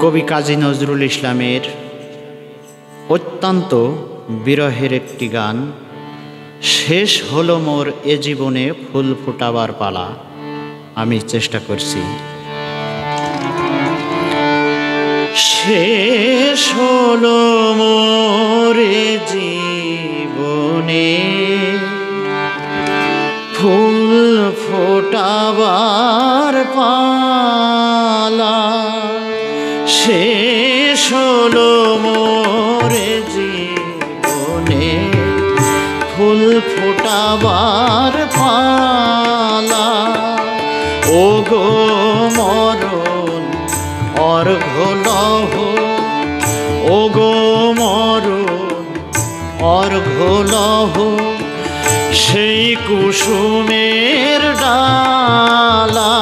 কবি কাজী নজরুল ইসলামের অত্যন্ত বিরহের একটি গান, শেষ হলো মোর এ জীবনে ফুল ফোটাবার পালা। আমি চেষ্টা করছি। শেষ হলো মোর এ জীবনে ফুল ফোটাবার পালা। শেষ হলো মোর এ জীবনে ফুল ফোটাবার পালা। ও গো মরণ অর্ঘ্য লহ, ও গো মরণ অর্ঘ্য লহ, সেই কুসুমের ডালা।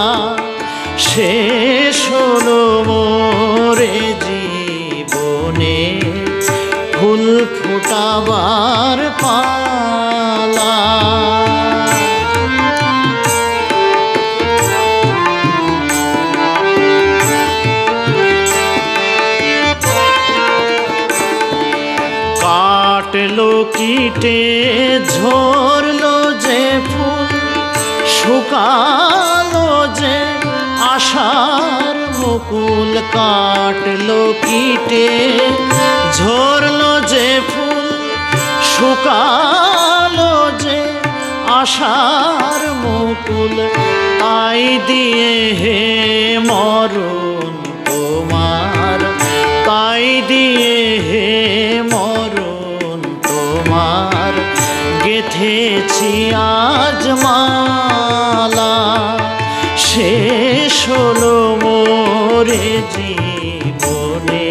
শেষ হলো মোর এ জীবনে ফুল ফোটাবার পালা। কাটলো কীটে ঝরলো যে ফুল, শুকালো যে আশার মুকুল। কাটলো কীটে ঝরলো যে ফুল, শুকালো যে আশার মুকুল। তাই দিয়ে হে মরণ তোমার, তাই দিয়ে হে মরণ তোমার গেথেছি আজ মালা। শেষ হলো মোর এ জীবনে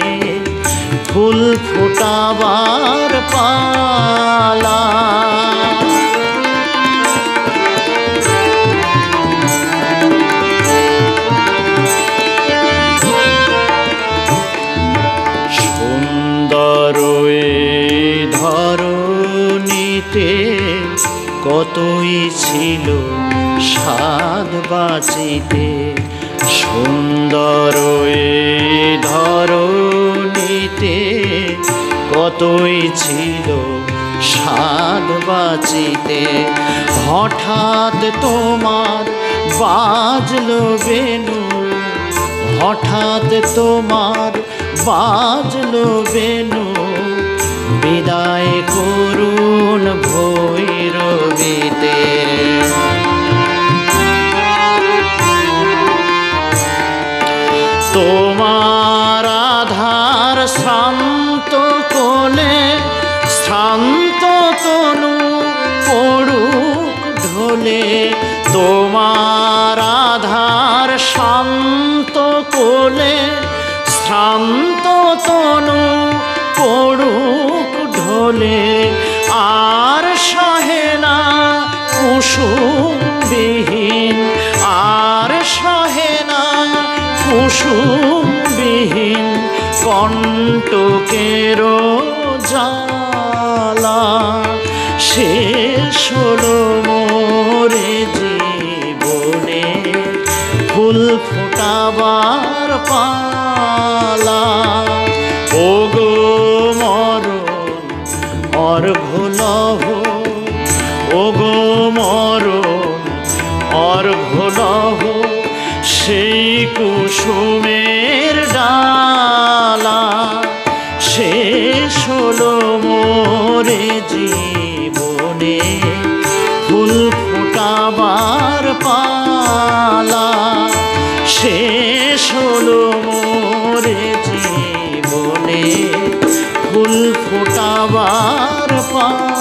ফুল ফোটাবার পালা। সুন্দর এই ধরণীতে কতই ছিল স্বাদ বাঁচিতে। সুন্দর এই ধরণীতে কতই ছিল স্বাদ বাঁচিতে। হঠাৎ তোমার বাজলো বেনু, হঠাৎ তোমার বাজলো বেনু, বিদায় করুণ ভৈরবীতে। তোমার আধার শ্রান্ত কোলে শ্রান্ত তনু পড়ুক ঢলে। তোমার আধার শান্ত কোলে শ্রান্ত তনু পড়ুক ঢলে। আর সহে না কুসুমবিহীন, আর সহে না কুসুমবিহীন কণ্টকের জ্বালা। শেষ হলো মোর এ জীবনে ফুল ফোটাবার পালা। ও গো মরণ অর্ঘ্য লহ, ও গো মরণ অর্ঘ্য লহ, সেই কুসুমের ডালা। শেষ হলো মোর এ জীবনে ফুল ফোটাবার পালা। শেষ হলো মোর এ জীবনে ফুল ফোটাবার পালা।